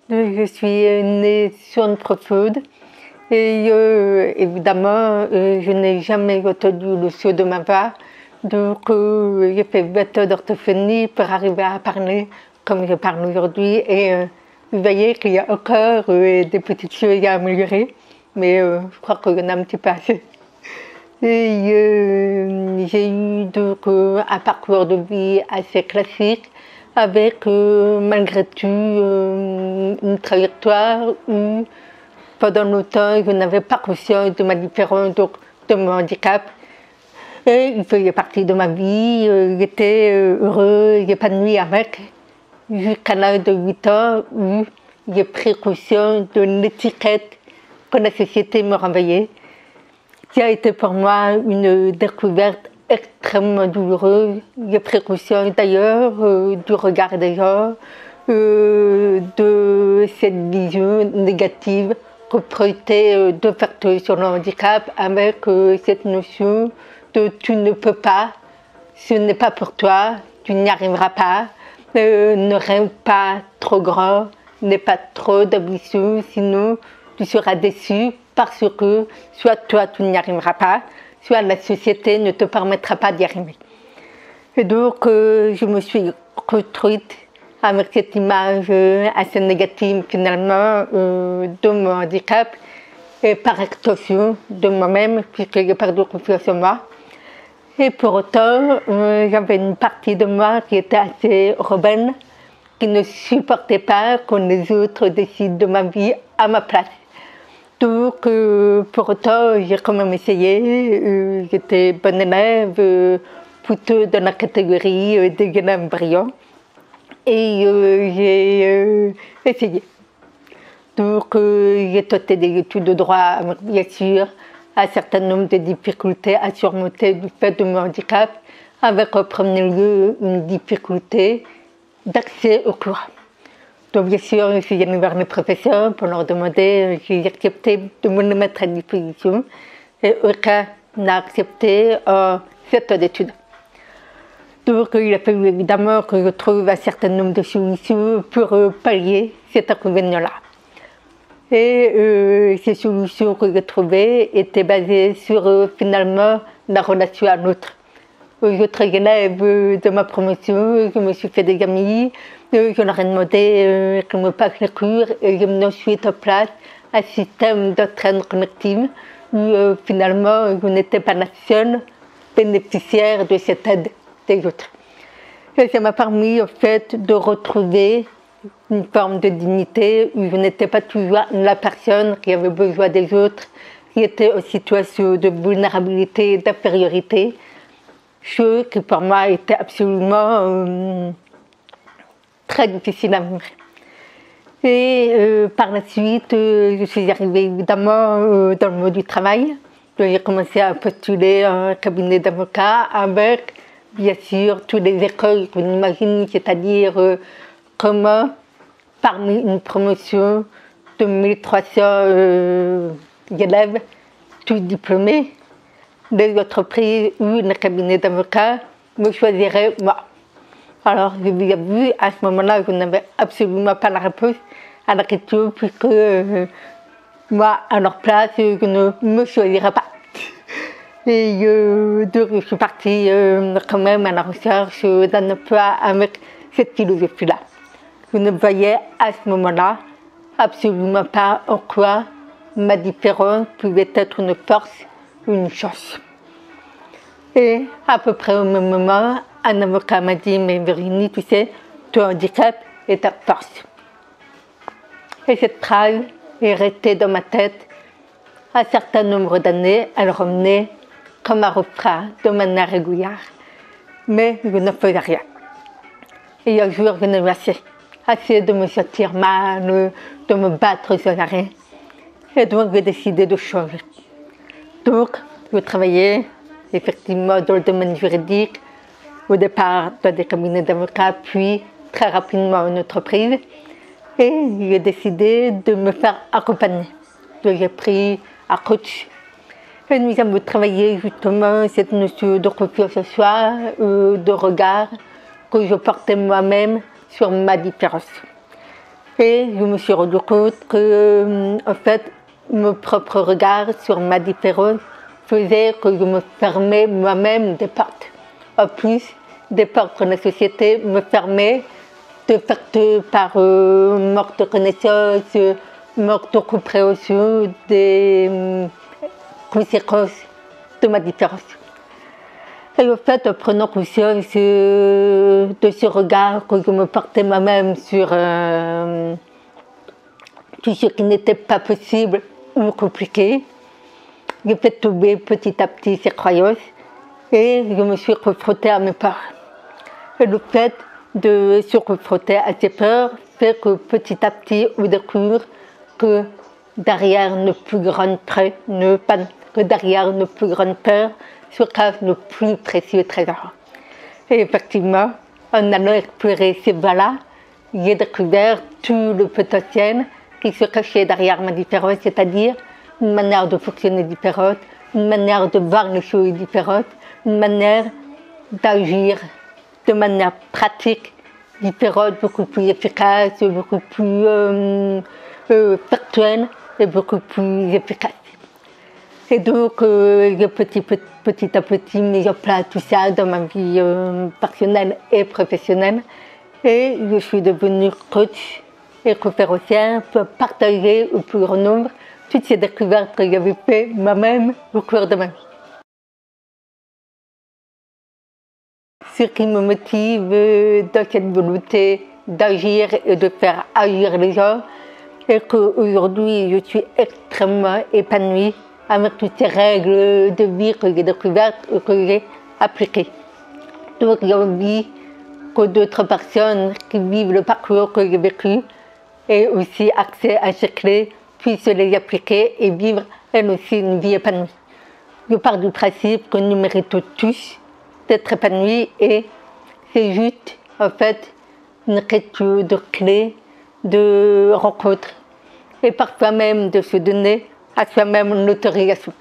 Je suis née sur une Freud et évidemment, je n'ai jamais retenu le saut de ma voix. Donc, j'ai fait 20 ans d'orthophonie pour arriver à parler comme je parle aujourd'hui. Et vous voyez qu'il y a encore des petites choses à améliorer, mais je crois qu'on en a un petit peu assez. Et j'ai eu donc un parcours de vie assez classique, avec malgré tout une trajectoire où pendant longtemps je n'avais pas conscience de ma différence, donc de mon handicap. Et il faisait partie de ma vie, j'étais heureux, épanoui avec, jusqu'à l'âge de 8 ans où j'ai pris conscience de l'étiquette que la société me renvoyait, qui a été pour moi une découverte extrêmement douloureuse. J'ai pris conscience d'ailleurs du regard des gens, de cette vision négative que projetait de facto sur le handicap, avec cette notion de tu ne peux pas, ce n'est pas pour toi, tu n'y arriveras pas, ne rêve pas trop grand, n'aie pas trop d'ambition, sinon tu seras déçu parce que soit toi tu n'y arriveras pas, soit la société ne te permettra pas d'y arriver. Et donc je me suis construite avec cette image assez négative finalement de mon handicap et par extension de moi-même, puisque j'ai perdu confiance en moi. Et pour autant, j'avais une partie de moi qui était assez rebelle, qui ne supportait pas que les autres décident de ma vie à ma place. Donc, pour autant, j'ai quand même essayé. J'étais bonne élève, plutôt dans la catégorie des élèves brillants. Et j'ai essayé. Donc, j'ai tenté des études de droit, bien sûr, un certain nombre de difficultés à surmonter du fait de mon handicap, avec en premier lieu une difficulté d'accès au cours. Donc bien sûr, je suis allée vers mes professeurs pour leur demander, j'ai accepté de me le mettre à disposition, et aucun n'a accepté 7 ans d'études. Donc il a fallu évidemment que je trouve un certain nombre de solutions pour pallier cet inconvénient-là. Et ces solutions que j'ai trouvées étaient basées sur finalement la relation à l'autre. Aux autres élèves de ma promotion, je me suis fait des amis, je leur ai demandé qu'ils me passent les cours et j'ai mis ensuite en place un système d'entraide collective où finalement je n'étais pas la seule bénéficiaire de cette aide des autres. Et ça m'a permis en fait de retrouver une forme de dignité où je n'étais pas toujours la personne qui avait besoin des autres, qui était en situation de vulnérabilité et d'infériorité, chose qui pour moi était absolument très difficile à vivre. Et par la suite, je suis arrivée évidemment dans le monde du travail. J'ai commencé à postuler un cabinet d'avocats avec, bien sûr, toutes les écoles qu'on imagine, c'est-à-dire comment, parmi une promotion de 1300 élèves, tous diplômés, les entreprises ou les cabinets d'avocats me choisiraient moi. Alors, je vous avoue, à ce moment-là, je n'avais absolument pas la réponse à la question, puisque moi, à leur place, je ne me choisirais pas. Et donc, je suis partie quand même à la recherche d'un emploi avec cette philosophie-là. Je ne voyais à ce moment-là absolument pas en quoi ma différence pouvait être une force ou une chance. Et à peu près au même moment, un avocat m'a dit « Mais Virginie, tu sais, ton handicap est ta force ». Et cette phrase est restée dans ma tête un certain nombre d'années. Elle revenait comme un refrain de manière régulière. Mais je ne faisais rien. Et un jour, je n'ai eu assez de me sentir mal, de me battre sans arrêt. Et donc, j'ai décidé de changer. Donc, je travaillais effectivement dans le domaine juridique, au départ dans des cabinets d'avocats, puis très rapidement en entreprise. Et j'ai décidé de me faire accompagner. Donc, j'ai pris un coach. Et nous avons travaillé justement cette notion de confiance en soi, de regard que je portais moi-même sur ma différence. Et je me suis rendu compte que, en fait, mon propre regard sur ma différence faisait que je me fermais moi-même des portes. En plus, des portes que la société me fermait de fait par manque de connaissance, manque de compréhension des conséquences de ma différence. Et en fait, en prenant conscience de ce regard que je me portais moi-même sur tout ce qui n'était pas possible ou compliqué, j'ai fait tomber petit à petit ces croyances et je me suis confrontée à mes peurs. Et le fait de se confronter à ces peurs fait que petit à petit on découvre que derrière nos plus grandes peurs, se cachent nos plus précieux trésors. Et effectivement, en allant explorer ces voies-là, j'ai découvert tout le potentiel qui se cachait derrière ma différence, c'est-à-dire une manière de fonctionner différente, une manière de voir les choses différentes, une manière d'agir de manière pratique, différente, beaucoup plus efficace, beaucoup plus factuelle et beaucoup plus efficace. Et donc, j'ai petit à petit mis en place tout ça dans ma vie personnelle et professionnelle. Et je suis devenue coach et conférencière pour partager au plus grand nombre toutes ces découvertes que j'avais faites moi-même au cours de ma vie. Ce qui me motive dans cette volonté d'agir et de faire agir les gens est qu'aujourd'hui je suis extrêmement épanouie avec toutes ces règles de vie que j'ai découvertes et que j'ai appliquées. Donc j'ai envie que d'autres personnes qui vivent le parcours que j'ai vécu aient aussi accès à ces clés, puissent les appliquer et vivre elles aussi une vie épanouie. Je pars du principe que nous méritons tous d'être épanouis et c'est juste en fait une question de clés, de rencontres et parfois même de se donner à soi-même une autorisation.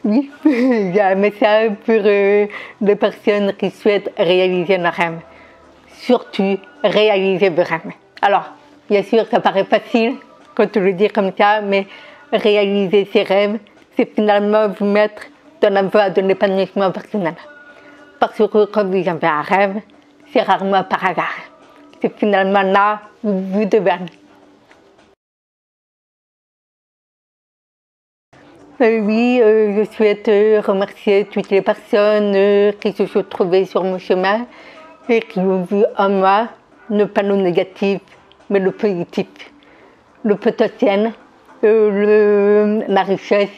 Oui, il y a un message pour les personnes qui souhaitent réaliser leurs rêves. Surtout réaliser vos rêves. Alors, bien sûr, ça paraît facile quand on le dit comme ça, mais réaliser ses rêves, c'est finalement vous mettre dans la voie de l'épanouissement personnel. Parce que quand vous avez un rêve, c'est rarement par hasard. C'est finalement là où vous devez aller. Oui, je souhaite remercier toutes les personnes qui se sont trouvées sur mon chemin et qui ont vu en moi, non pas le négatif, mais le positif, le potentiel, la richesse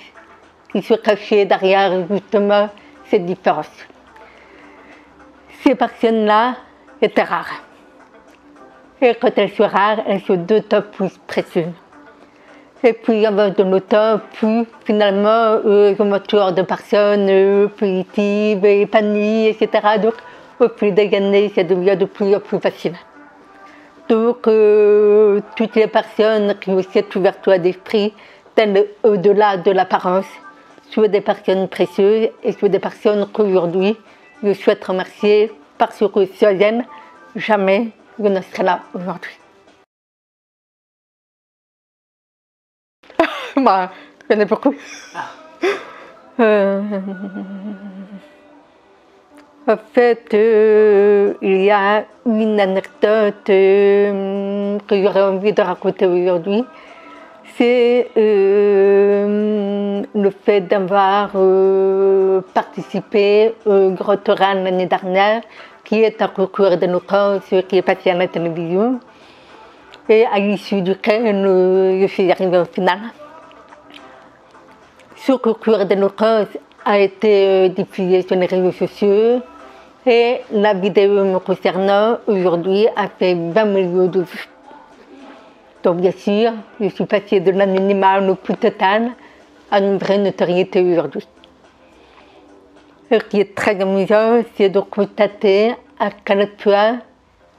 qui se cachait derrière justement cette différence. Ces personnes-là étaient rares. Et quand elles sont rares, elles sont d'autant plus précieuses. Et puis avec de l'automne, plus finalement, je m'entoure de personnes positives, épanouies, etc. Donc, au fil des années, ça devient de plus en plus facile. Donc, toutes les personnes qui ont cette ouverture d'esprit, au-delà de l'apparence, sont des personnes précieuses et sont des personnes qu'aujourd'hui, je souhaite remercier parce que sans elles, jamais je ne serais là aujourd'hui. Bah, je connais beaucoup. En fait, il y a une anecdote que j'aurais envie de raconter aujourd'hui. C'est le fait d'avoir participé au Grand Oral l'année dernière, qui est un concours d'éloquence qui est passé à la télévision, et à l'issue duquel je suis arrivée au final. Ce concours d'éloquence a été diffusé sur les réseaux sociaux et la vidéo me concernant aujourd'hui a fait 20 millions de vues. Donc bien sûr, je suis passée de l'anonymat le plus total à une vraie notoriété aujourd'hui. Ce qui est très amusant, c'est de constater à quel point,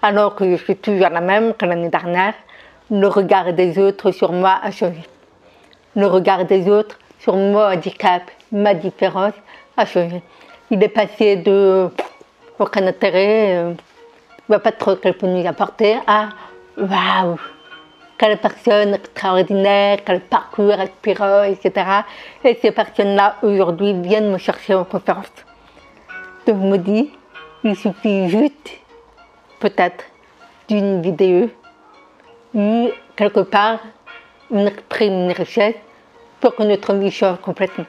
alors que je suis toujours la même que l'année dernière, le regard des autres sur moi a changé. Le regard des autres sur mon handicap, ma différence a changé. Il est passé de aucun intérêt, je vois pas trop qu'elle peut nous apporter. Ah, waouh, quelle personne extraordinaire, quel parcours inspirant, etc. Et ces personnes-là, aujourd'hui, viennent me chercher en conférence. Donc je me dis, il suffit juste, peut-être, d'une vidéo, ou quelque part, on exprime une richesse pour que notre vie change complètement.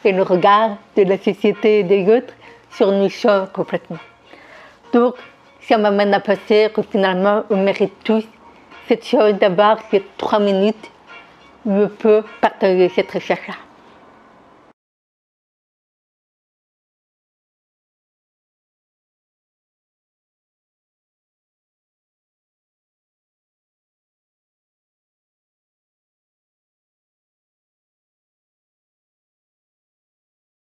Et le regard de la société et des autres sur nous change complètement. Donc, ça m'amène à penser que finalement, on mérite tous cette chose d'avoir ces 3 minutes où on peut partager cette recherche-là.